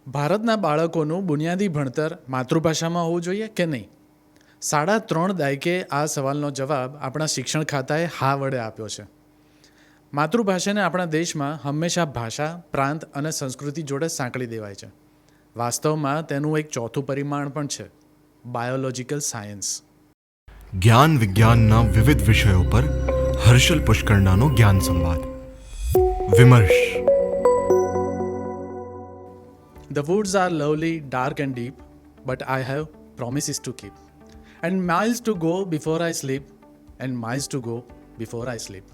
ભારતના બાળકોનું બુનિયાદી ભણતર માતૃભાષામાં હોવું જોઈએ કે નહીં? 3.5 દાયકે આ સવાલનો જવાબ આપણા શિક્ષણ ખાતાએ હા વડે આપ્યો છે. માતૃભાષાને આપણા દેશમાં હંમેશા ભાષા, પ્રાંત અને સંસ્કૃતિ જોડે સાંકળી દેવાય છે. વાસ્તવમાં તેનું એક ચોથું પરિમાણ પણ છે, બાયોલોજિકલ સાયન્સ. જ્ઞાન વિજ્ઞાનના વિવિધ વિષયો પર હર્ષલ પુષ્કરણાનો જ્ઞાન સંવાદ. વિમર્શ. The woods are lovely, dark and deep, but I have promises to keep. And miles to go before I sleep, and miles to go before I sleep.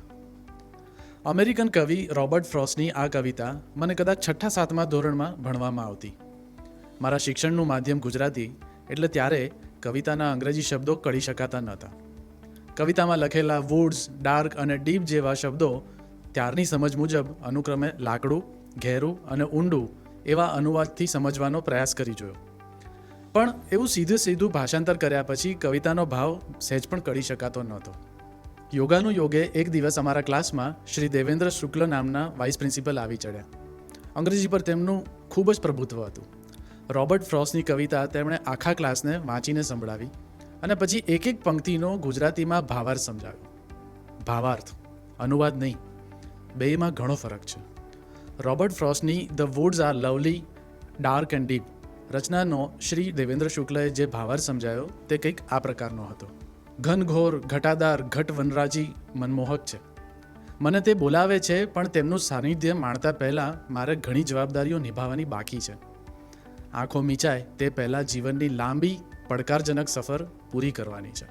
American કવિ રોબર્ટ ફ્રોસ્ટની આ કવિતા મને કદાચ 6-7મા ધોરણમાં ભણવામાં આવતી. મારા શિક્ષણનું માધ્યમ ગુજરાતી એટલે ત્યારે કવિતાના અંગ્રેજી શબ્દો કળી શકાતા નહોતા. કવિતામાં લખેલા વુડ્સ, ડાર્ક અને ડીપ જેવા શબ્દો ત્યારની સમજ મુજબ અનુક્રમે લાકડું, ઘેરું અને ઊંડું એવા અનુવાદથી સમજવાનો પ્રયાસ કરી જોયો. પણ એવું સીધું ભાષાંતર કર્યા પછી કવિતાનો ભાવ સહેજ પણ કરી શકાતો નહોતો. યોગાનું યોગે એક દિવસ અમારા ક્લાસમાં શ્રી દેવેન્દ્ર શુક્લ નામના વાઇસ પ્રિન્સિપલ આવી ચડ્યા. અંગ્રેજી પર તેમનું ખૂબ જ પ્રભુત્વ હતું. રોબર્ટ ફ્રોસ્ટની કવિતા તેમણે આખા ક્લાસને વાંચીને સંભળાવી અને પછી એક પંક્તિનો ગુજરાતીમાં ભાવાર્થ સમજાવ્યો. ભાવાર્થ, અનુવાદ નહીં, બેયમાં ઘણો ફરક છે. રોબર્ટ ફ્રોસ્ટની the woods are lovely, dark and deep રચનાનો શ્રી દેવેન્દ્ર શુક્લએ જે ભાવાર્થ સમજાયો તે કંઈક આ પ્રકારનો હતો. ઘનઘોર, ઘટાદાર, ઘટ વનરાજી મનમોહક છે. મને તે બોલાવે છે, પણ તેમનું સાનિધ્ય માણતા પહેલાં મારે ઘણી જવાબદારીઓ નિભાવવાની બાકી છે. આંખો મીચાય તે પહેલાં જીવનની લાંબી પડકારજનક સફર પૂરી કરવાની છે.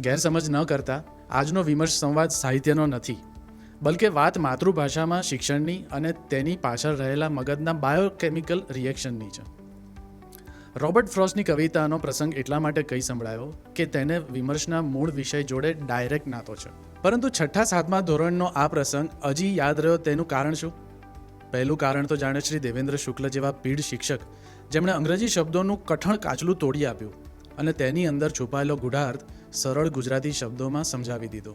ગેરસમજ ન કરતા આજનો વિમર્શ સંવાદ સાહિત્યનો નથી, બલકે વાત માતૃભાષામાં શિક્ષણની અને તેની પાછળ રહેલા મગજના બાયોકેમિકલ રિએક્શનની છે. રોબર્ટ ફ્રોસ્ટની કવિતાનો પ્રસંગ એટલા માટે કહી સંભળાયો કે તેને વિમર્શના મૂળ વિષય જોડે ડાયરેક્ટ નાતો છે. પરંતુ 6-7મા ધોરણનો આ પ્રસંગ હજી યાદ રહ્યો તેનું કારણ શું? પહેલું કારણ તો જાણે શ્રી દેવેન્દ્ર શુક્લ જેવા પીઢ શિક્ષક જેમણે અંગ્રેજી શબ્દોનું કઠણ કાચલું તોડી આપ્યું અને તેની અંદર છુપાયેલો ગૂઢાર્થ સરળ ગુજરાતી શબ્દોમાં સમજાવી દીધો.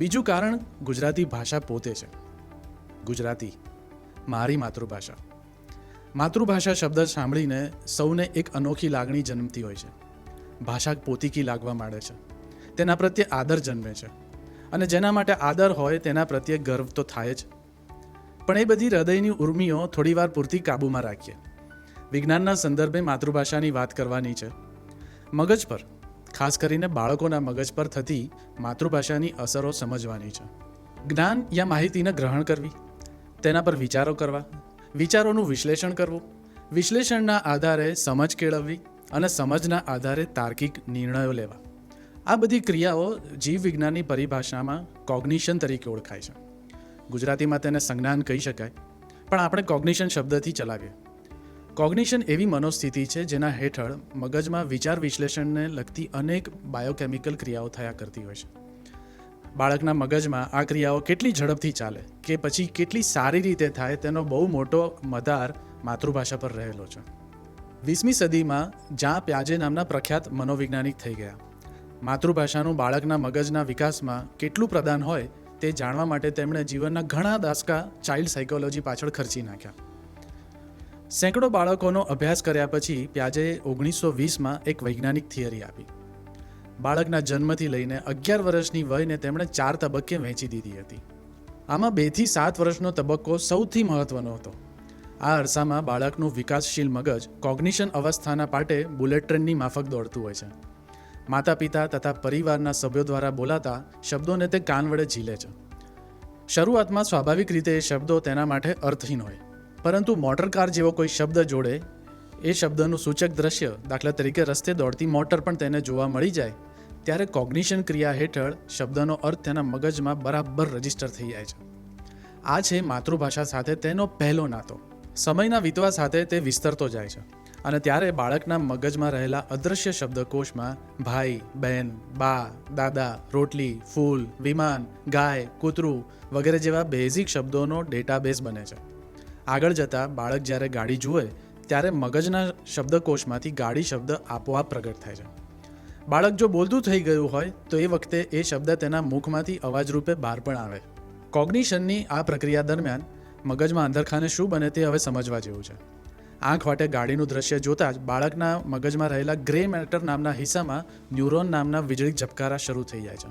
બીજું કારણ ગુજરાતી ભાષા પોતે છે. ગુજરાતી, મારી માતૃભાષા. માતૃભાષા શબ્દ સાંભળીને સૌને એક અનોખી લાગણી જન્મતી હોય છે. ભાષા પોતીકી લાગવા માંડે છે. તેના પ્રત્યે આદર જન્મે છે અને જેના માટે આદર હોય તેના પ્રત્યે ગર્વ તો થાય જ. પણ એ બધી હૃદયની ઉર્મિઓ થોડીવાર પૂરતી કાબૂમાં રાખીએ. વિજ્ઞાનના સંદર્ભે માતૃભાષાની વાત કરવાની છે. મગજ પર, ખાસ કરીને બાળકોના મગજ પર થતી માતૃભાષાની અસરો સમજવાની છે. જ્ઞાન યા માહિતીને ગ્રહણ કરવી, તેના પર વિચારો કરવા, વિચારોનું વિશ્લેષણ કરવું, વિશ્લેષણના આધારે સમજ કેળવવી અને સમજના આધારે તાર્કિક નિર્ણયો લેવા. આ બધી ક્રિયાઓ જીવવિજ્ઞાનની પરિભાષામાં કોગ્નિશન તરીકે ઓળખાય છે. ગુજરાતીમાં તેને સંજ્ઞાન કહી શકાય, પણ આપણે કોગ્નિશન શબ્દથી ચલાવીએ. કોગ્નિશન એવી મનોસ્થિતિ છે જેના હેઠળ મગજમાં વિચાર વિશ્લેષણને લગતી અનેક બાયોકેમિકલ ક્રિયાઓ થયા કરતી હોય છે. બાળકના મગજમાં આ ક્રિયાઓ કેટલી ઝડપથી ચાલે કે પછી કેટલી સારી રીતે થાય તેનો બહુ મોટો મદાર માતૃભાષા પર રહેલો છે. 20મી સદીમાં જ્યાં પ્યાજે નામના પ્રખ્યાત મનોવૈજ્ઞાનિક થઈ ગયા. માતૃભાષાનું બાળકના મગજના વિકાસમાં કેટલું પ્રદાન હોય તે જાણવા માટે તેમણે જીવનના ઘણા દાયકા ચાઇલ્ડ સાયકોલોજી પાછળ ખર્ચી નાખ્યા. સેંકડો બાળકોનો અભ્યાસ કર્યા પછી પ્યાજેએ 1920માં એક વૈજ્ઞાનિક થિયરી આપી. બાળકના જન્મથી લઈને 11 વર્ષની વયને તેમણે 4 તબક્કે વહેંચી દીધી હતી. આમાં 2 થી 7 વર્ષનો તબક્કો સૌથી મહત્વનો હતો. આ અરસામાં બાળકનું વિકાસશીલ મગજ કોગ્નિશન અવસ્થાના પાટે બુલેટ ટ્રેનની માફક દોડતું હોય છે. માતા પિતા તથા પરિવારના સભ્યો દ્વારા બોલાતા શબ્દોને તે કાન વડે ઝીલે છે. શરૂઆતમાં સ્વાભાવિક રીતે એ શબ્દો તેના માટે અર્થહીન હોય, પરંતુ મોટર કાર જેવો કોઈ શબ્દ જોડે એ શબ્દનું સૂચક દ્રશ્ય, દાખલા તરીકે રસ્તે દોડતી મોટર પણ તેને જોવા મળી જાય ત્યારે કોગ્નિશન ક્રિયા હેઠળ શબ્દનો અર્થ તેના મગજમાં બરાબર રજીસ્ટર થઈ જાય છે. આ છે માતૃભાષા સાથે તેનો પહેલો નાતો. સમયના વીતવા સાથે તે વિસ્તરતો જાય છે અને ત્યારે બાળકના મગજમાં રહેલા અદૃશ્ય શબ્દકોશમાં ભાઈ, બહેન, બા, દાદા, રોટલી, ફૂલ, વિમાન, ગાય, કૂતરું વગેરે જેવા બેઝિક શબ્દોનો ડેટાબેઝ બને છે. આગળ જતાં બાળક જ્યારે ગાડી જુએ ત્યારે મગજના શબ્દકોશમાંથી ગાડી શબ્દ આપોઆપ પ્રગટ થાય છે. બાળક જો બોલતું થઈ ગયું હોય તો એ વખતે એ શબ્દ તેના મુખમાંથી અવાજ રૂપે બહાર પણ આવે. કોગ્નિશનની આ પ્રક્રિયા દરમિયાન મગજમાં અંદરખાને શું બને તે હવે સમજવા જેવું છે. આંખ વાટે ગાડીનું દ્રશ્ય જોતાં જ બાળકના મગજમાં રહેલા ગ્રે મેટર નામના હિસ્સામાં ન્યુરોન નામના વીજળી ઝબકારા શરૂ થઈ જાય છે.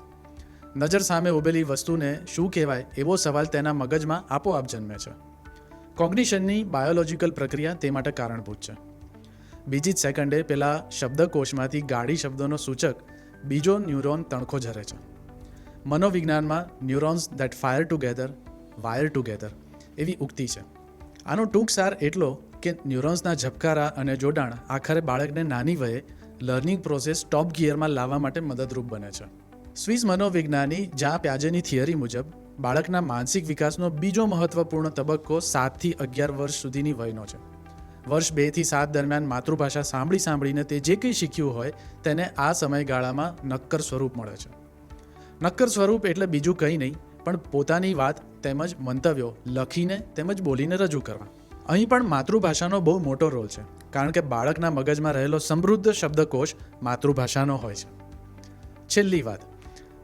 નજર સામે ઊભેલી વસ્તુને શું કહેવાય એવો સવાલ તેના મગજમાં આપોઆપ જન્મે છે. કોગ્નિશનની બાયોલોજિકલ પ્રક્રિયા તે માટે કારણભૂત છે. બીજી જ સેકન્ડે પેલા શબ્દકોશમાંથી ગાડી શબ્દોનો સૂચક બીજો ન્યુરોન તણખો ઝરે છે. મનોવિજ્ઞાનમાં neurons that fire together wire together એવી ઉક્તિ છે. આનો ટૂંક સાર એટલો કે ન્યુરોન્સના ઝબકારા અને જોડાણ આખરે બાળકને નાની વયે લર્નિંગ પ્રોસેસ ટોપ ગિયરમાં લાવવા માટે મદદરૂપ બને છે. સ્વિસ મનોવિજ્ઞાની જા પ્યાજેની થિયરી મુજબ બાળકના માનસિક વિકાસનો બીજો મહત્વપૂર્ણ તબક્કો 7 થી 11 વર્ષ સુધીની વયનો છે. વર્ષ 2 થી 7 દરમિયાન માતૃભાષા સાંભળીને તે જે કંઈ શીખ્યું હોય તેને આ સમયગાળામાં નક્કર સ્વરૂપ મળે છે. નક્કર સ્વરૂપ એટલે બીજું કંઈ નહીં પણ પોતાની વાત તેમજ મંતવ્યો લખીને તેમજ બોલીને રજૂ કરવા. અહીં પણ માતૃભાષાનો બહુ મોટો રોલ છે, કારણ કે બાળકના મગજમાં રહેલો સમૃદ્ધ શબ્દકોશ માતૃભાષાનો હોય છે. છેલ્લી વાત,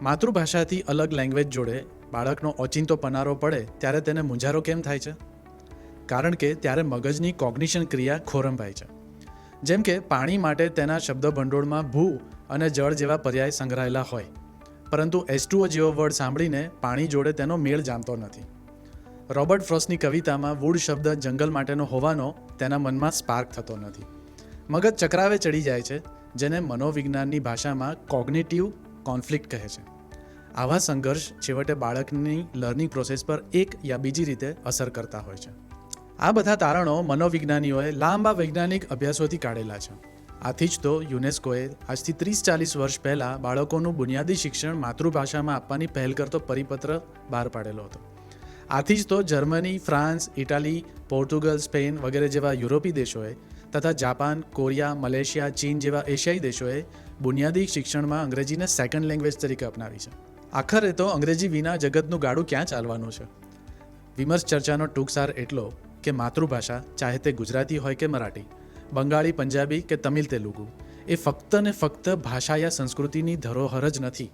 માતૃભાષાથી અલગ લેંગ્વેજ જોડે બાળકનો ઓચિંતો પનારો પડે ત્યારે તેને મૂંઝારો કેમ થાય છે? કારણ કે ત્યારે મગજની કોગ્નિશન ક્રિયા ખોરંભાય છે. જેમ કે પાણી માટે તેના શબ્દ ભંડોળમાં ભૂ અને જળ જેવા પર્યાય સંગ્રહાયેલા હોય, પરંતુ H2O જેવો વર્ડ સાંભળીને પાણી જોડે તેનો મેળ જામતો નથી. રોબર્ટ ફ્રોસ્ટની કવિતામાં વુડ શબ્દ જંગલ માટેનો હોવાનો તેના મનમાં સ્પાર્ક થતો નથી. મગજ ચક્રાવે ચડી જાય છે, જેને મનોવિજ્ઞાનની ભાષામાં કોગ્નિટિવ કોન્ફ્લિક્ટ કહે છે. આવા સંઘર્ષ છેવટે બાળકની લર્નિંગ પ્રોસેસ પર એક યા બીજી રીતે અસર કરતા હોય છે. આ બધા તારણો મનોવિજ્ઞાનીઓએ લાંબા વૈજ્ઞાનિક અભ્યાસોથી કાઢેલા છે. આથી જ તો યુનેસ્કોએ આજથી 30-40 વર્ષ પહેલાં બાળકોનું બુનિયાદી શિક્ષણ માતૃભાષામાં આપવાની પહેલ કરતો પરિપત્ર બહાર પાડેલો હતો. આથી જ તો Germany, France, Italy, Portugal, Spain વગેરે જેવા યુરોપી દેશોએ તથા જાપાન, કોરિયા, મલેશિયા, ચીન જેવા એશિયાઈ દેશોએ બુનિયાદી શિક્ષણમાં અંગ્રેજીને સેકન્ડ લેંગ્વેજ તરીકે અપનાવી છે. આખરે તો અંગ્રેજી વિના જગતનું ગાડું ક્યાં ચાલવાનું છે? વિમર્શ ચર્ચાનો ટૂંક સાર એટલો કે માતૃભાષા, ચાહે તે ગુજરાતી હોય કે મરાઠી, બંગાળી, પંજાબી કે તમિલ તેલુગુ, એ ફક્ત ને ફક્ત ભાષા યા સંસ્કૃતિની ધરોહર જ નથી,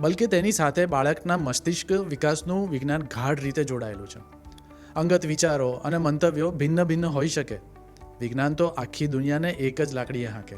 બલકે તેની સાથે બાળકના મસ્તિષ્ક વિકાસનું વિજ્ઞાન ગાઢ રીતે જોડાયેલું છે. અંગત વિચારો અને મંતવ્યો ભિન્ન ભિન્ન હોઈ શકે, વિજ્ઞાન તો આખી દુનિયાને એક જ લાકડીએ હાંકે.